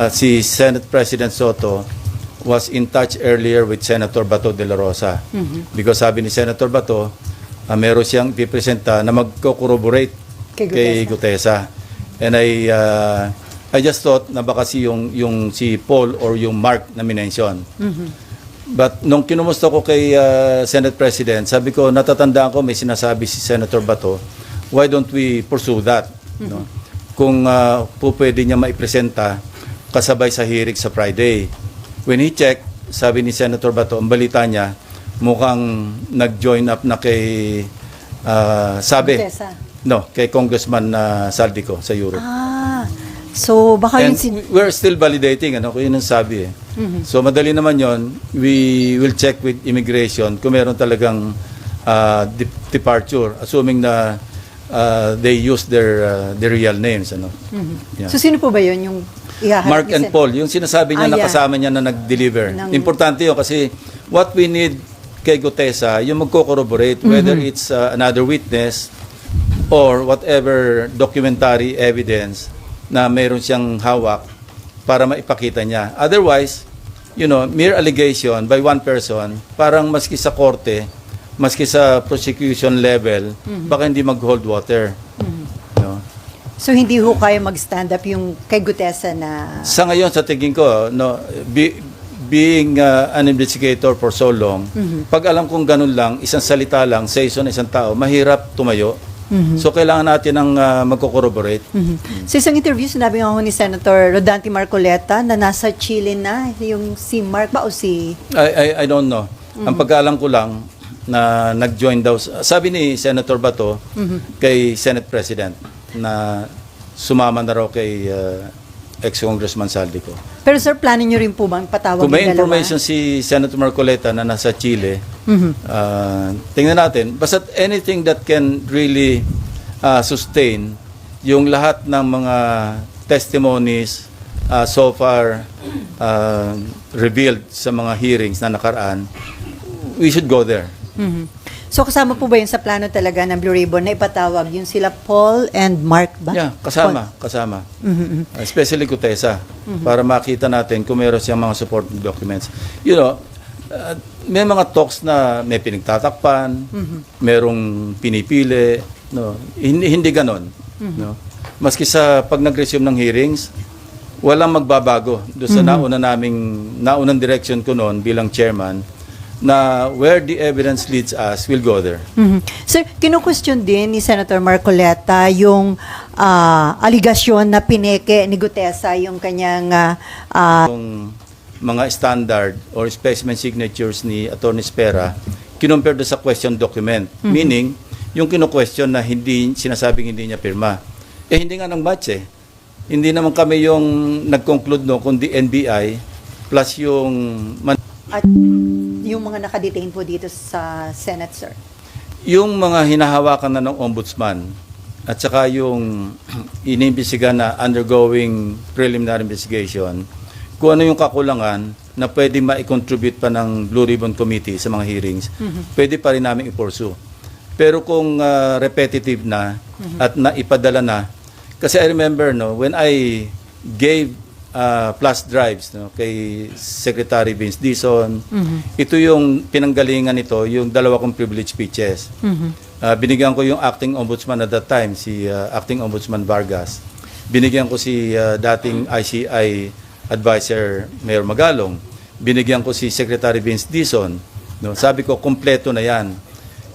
Si Senate President Soto was in touch earlier with Senator Bato de la Rosa. Because sabi ni Senator Bato, meron siyang ipipresenta na magko-corroborate kay Gutesa. And I just thought na baka yung si Paul or yung Mark na minention. But nung kinumusta ko kay Senate President, sabi ko, natatandaan ko may sinasabi si Senator Bato, why don't we pursue that? No? Kung po pwede niya maipresenta kasabay sa hearing sa Friday. When he checked, sabi ni Senator Bato, ang balita niya, mukhang nag-join up na kay, kay Congressman Saldico sa Europe. So baka And we're still validating, kung yun ang sabi. So madali naman yon. We will check with immigration kung meron talagang departure, assuming na they use their real names. Yeah. So sino po ba yun yung ihaharap Mark and Paul, yung sinasabi niya na kasama niya na nag-deliver. Importante yun kasi what we need kay Gutesa, yung magko-corroborate, whether it's another witness or whatever documentary evidence na mayroon siyang hawak para maipakita niya. Otherwise, mere allegation by one person, parang maski sa korte, maski sa prosecution level, baka hindi mag-hold water. So hindi ho kaya mag-stand up yung kay Gutesa na... Sa ngayon, sa tingin ko, being an investigator for so long, pag alam kong ganun lang, isang salita lang, sa isang tao, mahirap tumayo. So, kailangan natin ng magko-corroborate. Sa isang interview, sinabi nga ho ni Senator Rodante Marcoleta na nasa Chile na, yung si Mark ba o si... I don't know. Ang pagkaalam ko lang na nag-join daw, sabi ni Senator Bato kay Senate President na sumama na raw kay ex-Congressman Saldico. Pero sir, plano nyo rin po bang patawag kung may yung dalawa? information si Senator Marcoleta na nasa Chile, tingnan natin. Basta anything that can really sustain yung lahat ng mga testimonies so far revealed sa mga hearings na nakaraan, we should go there. So kasama po ba yun sa plano talaga ng Blue Ribbon na ipatawag yung sila Paul and Mark ba? Yeah, kasama. Especially Gutesa, para makita natin kung meron siyang mga supporting documents. May mga talks na may pinagtatakpan, merong pinipili, hindi ganon. Maski sa pag nag-resume ng hearings, walang magbabago. Doon sa naunang direction ko noon bilang chairman, na where the evidence leads us, we'll go there. Sir, kinu-question din ni Senator Marcoleta yung aligasyon na pineke ni Gutesa yung kanyang Yung mga standard or specimen signatures ni Attorney Spera, kinumpare doon sa question document. Meaning, yung kinu-question na sinasabing hindi niya pirma. Hindi nga nang match Hindi naman kami yung nag-conclude kundi NBI plus yung... at yung mga nakadetain po dito sa Senate, sir? Yung mga hinahawakan na ng ombudsman at saka yung inimbestiga na undergoing preliminary investigation, kung ano yung kakulangan na pwede ma-contribute pa ng Blue Ribbon Committee sa mga hearings, pwede pa rin namin i-pursue. Pero kung repetitive na at naipadala na, kasi I remember when I gave plus drives kay Secretary Vince Dizon. Ito yung pinanggalingan nito, yung dalawa kong privilege speeches. Binigyan ko yung acting ombudsman at that time, si acting ombudsman Vargas. Binigyan ko si dating ICI advisor Mayor Magalong. Binigyan ko si Secretary Vince Dizon. Sabi ko, kompleto na yan.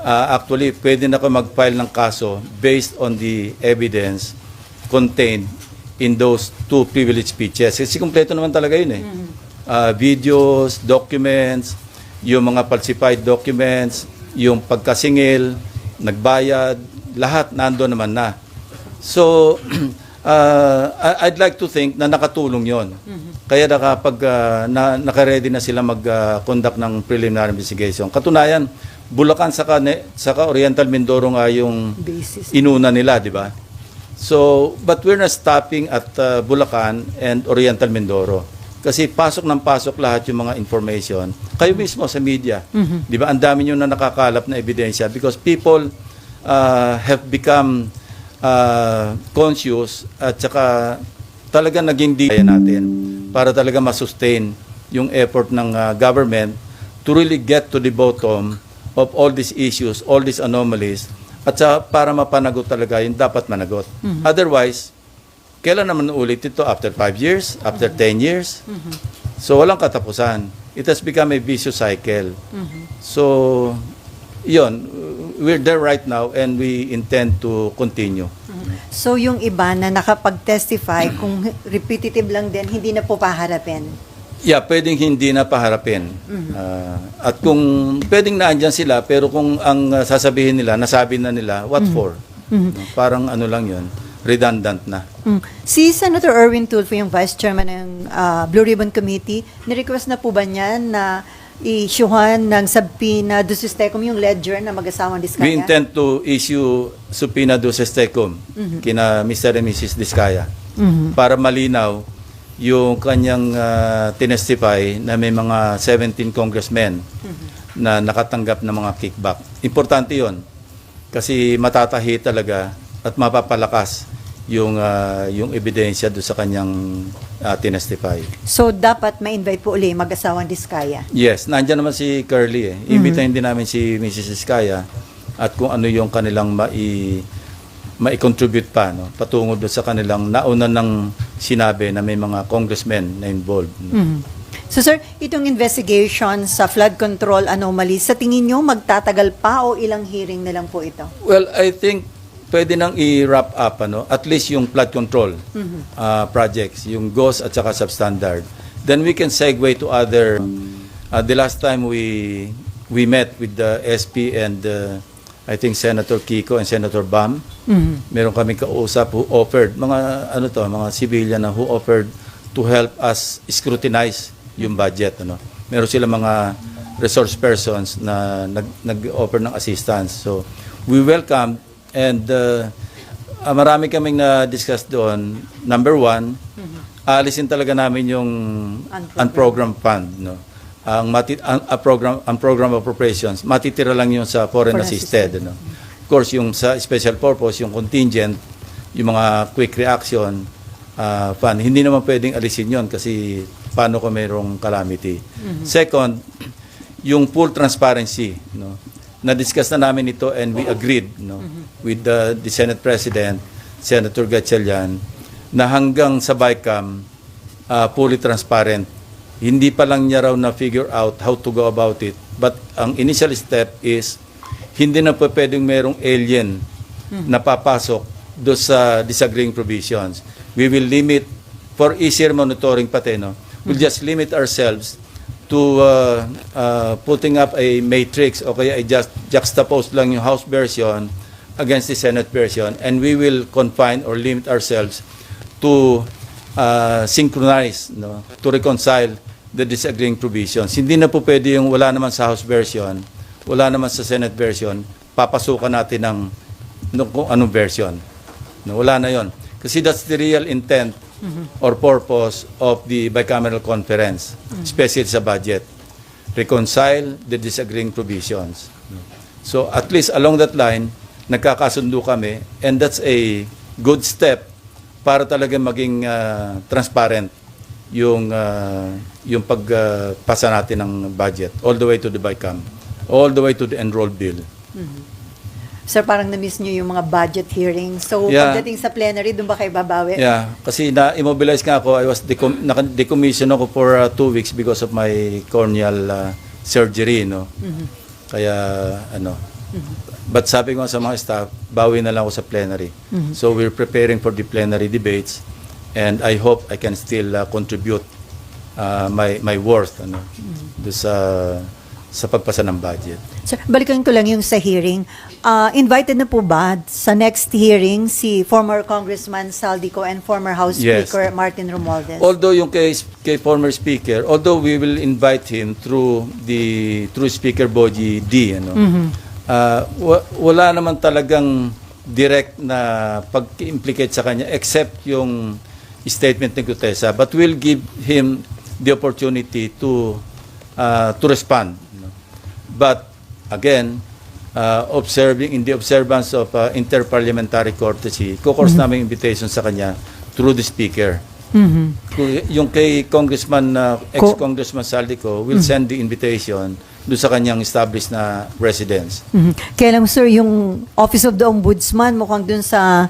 Actually, pwede na ako mag-file ng kaso based on the evidence contained in those two privilege speeches. Kasi kompleto naman talaga yun Videos, documents, yung mga falsified documents, yung pagkasingil, nagbayad, lahat nandoon naman na. So, I'd like to think na nakatulong yon. Kaya naka-ready na sila mag-conduct ng preliminary investigation. Katunayan, Bulacan saka Oriental Mindoro nga yung inuna nila, di ba? So, but we're not stopping at Bulacan and Oriental Mindoro. Kasi pasok ng pasok lahat yung mga information. Kayo mismo sa media. Di ba? Ang dami nyo na nakakalap na ebidensya because people have become conscious at saka talaga naging kaya natin para talaga masustain yung effort ng government to really get to the bottom of all these issues, all these anomalies, at para mapanagot talaga yung dapat managot. Otherwise, kailan naman ulit ito? After 5 years? After 10 years? So, walang katapusan. It has become a vicious cycle. So, yun, we're there right now and we intend to continue. So yung iba na nakapag-testify, kung repetitive lang din, hindi na po paharapin. Yeah, pwedeng hindi na paharapin. At kung pwedeng naandyan sila, pero kung ang sasabihin nila, nasabi na nila, what for? No, parang ano lang yun, redundant na. Si Senator Erwin Tulfo, yung Vice Chairman ng Blue Ribbon Committee, nirequest na po ba niya na i-issuehan ng subpoena duces tecum yung ledger na mag-asawang Diskaya? We intend to issue subpoena duces tecum kina Mr. and Mrs. Diskaya para malinaw yung kanyang tinestify na may mga 17 congressmen na nakatanggap ng mga kickback. Importante yon kasi matatahi talaga at mapapalakas yung ebidensya do sa kanyang tinestify. So dapat ma-invite po uli mag-asawang Diskaya? Yes, nandiyan naman si Curly eh. Imbitahin din namin si Mrs. Diskaya at kung ano yung kanilang mai-contribute pa, no? Patungo doon sa kanilang nauna ng sinabi na may mga congressmen na involved. No? So sir, itong investigation sa flood control anomalies, sa tingin nyo magtatagal pa o ilang hearing na lang po ito? Well, I think pwede nang i-wrap up at least yung flood control projects, yung GOS at saka substandard. Then we can segue to other. The last time we met with the SP and I think Senator Kiko and Senator Bam, meron kami kausap who offered mga civilian na who offered to help us scrutinize yung budget. Meron sila mga resource persons na nag-offer ng assistance. So we welcome. And marami kaming na-discuss doon. Number one, alisin talaga namin yung unprogrammed fund. No? Ang program appropriations, matitira lang yung sa foreign assisted. No? Of course, yung sa special purpose, yung contingent, yung mga quick reaction fund, hindi naman pwedeng alisin yon kasi paano kung mayroong calamity. Second, yung full transparency. No? Na-discuss na namin ito and we agreed with the Senate President, Senator Gatchalian, na hanggang sa BICAM, fully transparent. Hindi pa lang niya raw na-figure out how to go about it. But ang initial step is, hindi na pa pwedeng merong alien na papasok do sa disagreeing provisions. We will limit, for easier monitoring pati, we'll just limit ourselves to putting up a matrix o kaya just juxtapose lang yung House version against the Senate version, and we will confine or limit ourselves to synchronize, to reconcile the disagreeing provisions. Hindi na po pwede yung wala naman sa House version, wala naman sa Senate version, papasukan natin ng kung anong version. Wala na yon. Kasi that's the real intent or purpose of the bicameral conference, especially sa budget. Reconcile the disagreeing provisions. So at least along that line, nagkakasundo kami, and that's a good step para talaga maging transparent yung pagpasa natin ng budget all the way to the BICAM, all the way to the enrolled bill. Sir, parang na-miss nyo yung mga budget hearings. So, Yeah. pagdating sa plenary, doon ba kayo babawi? Yeah, kasi na-immobilize nga ako. I was naka-decommission ako for 2 weeks because of my corneal surgery, Kaya, but sabi ko sa mga staff, bawi na lang ako sa plenary. So, we're preparing for the plenary debates and I hope I can still contribute my worth, do sa pagpasa ng budget. Sir, balikan ko lang yung sa hearing. Invited na po ba sa next hearing si former Congressman Saldico and former House Yes. Speaker Martin Romualdez? Although yung kay former speaker, although we will invite him through Speaker Boji D, wala naman talagang direct na pag-implicate sa kanya except yung statement ni Gutesa, but we'll give him the opportunity to respond. But again, observing in the observance of interparliamentary courtesy, course namin invitation sa kanya through the speaker Yung kay Congressman, ex-Congressman Saldico will send the invitation doon sa kanyang established na residence. Kaya lang, sir, yung Office of the Ombudsman, mukhang dun sa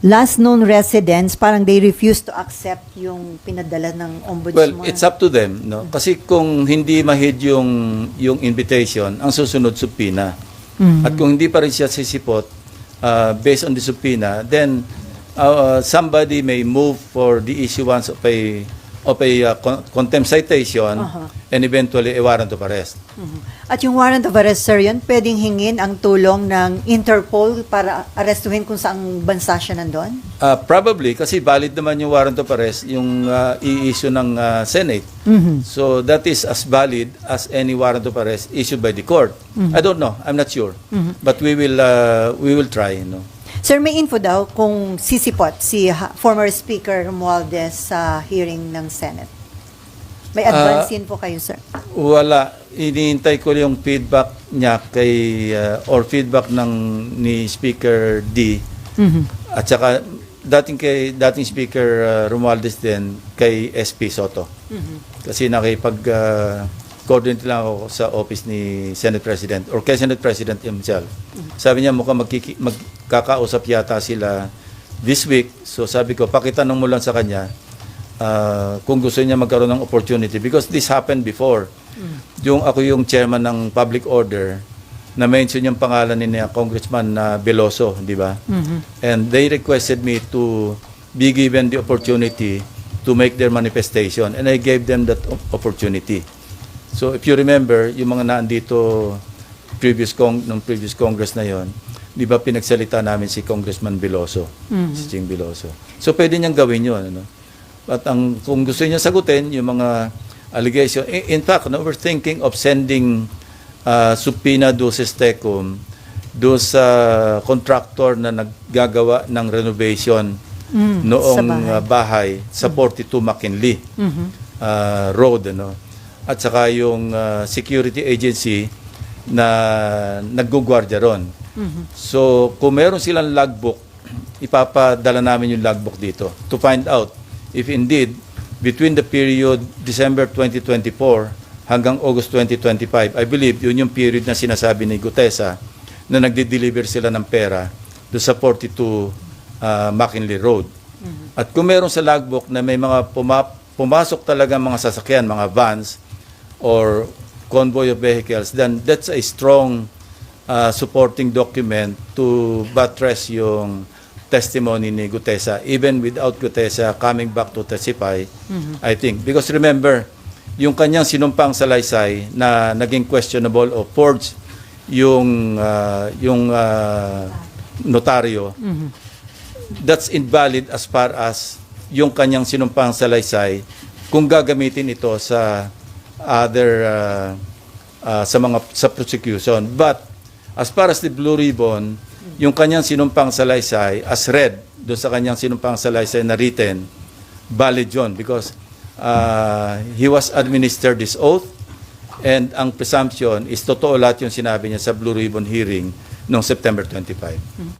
last known residence, parang they refuse to accept yung pinadala ng Well, Ombudsman. it's up to them, no? Kasi kung hindi mahid yung invitation, ang susunod subpoena. At kung hindi pa rin siya sisipot based on the subpoena, then somebody may move for the issuance of a contempt citation and eventually a warrant of arrest. At yung warrant of arrest, sir, yun, pwedeng hingin ang tulong ng Interpol para arestuhin kung saang bansa siya nandun? Probably, kasi valid naman yung warrant of arrest, yung i-issue ng Senate. So that is as valid as any warrant of arrest issued by the court. I don't know, I'm not sure. But we will try, no? Sir, may info daw kung sisipot si former Speaker Romualdez sa hearing ng Senate. May advance info kayo, sir? Wala. Iniintay ko yung feedback niya or feedback ni Speaker D. At saka dating Speaker Romualdez din kay SP Soto. Kasi coordinate lang ako sa office ni Senate President or kay Senate President himself. Sabi niya mukhang magkakausap yata sila this week. So sabi ko, pakitanong mo lang sa kanya kung gusto niya magkaroon ng opportunity because this happened before. Ako yung chairman ng public order na mention yung pangalan ni Congressman Veloso, di ba? And they requested me to be given the opportunity to make their manifestation and I gave them that opportunity. So if you remember, yung mga naandito nung previous Congress na yon, di ba pinagsalita namin si Congressman Veloso, si Ching Veloso. So pwede niyang gawin yun. Ano? At kung gusto niya sagutin yung mga allegation, in fact, we're thinking of sending subpoena do Tecum do sa contractor na naggagawa ng renovation noong bahay sa 42 McKinley Road. Ano? At saka yung security agency na naggugwardya ron. So, kung meron silang logbook, ipapadala namin yung logbook dito to find out if indeed, between the period December 2024 hanggang August 2025, I believe yun yung period na sinasabi ni Gutesa na nagde-deliver sila ng pera doon sa 42 McKinley Road. At kung meron sa logbook na may mga pumasok talaga mga sasakyan, mga vans, or convoy of vehicles, then that's a strong supporting document to buttress yung testimony ni Gutesa, even without Gutesa coming back to testify, I think. Because remember, yung kanyang sinumpang salaysay na naging questionable o forged yung notaryo, that's invalid as far as yung kanyang sinumpang salaysay kung gagamitin ito sa other sa prosecution. But as far as the Blue Ribbon, yung kanyang sinumpang salaysay as read doon sa kanyang sinumpang salaysay na written, valid yun because he was administered this oath and ang presumption is totoo lahat yung sinabi niya sa Blue Ribbon hearing noong September 25.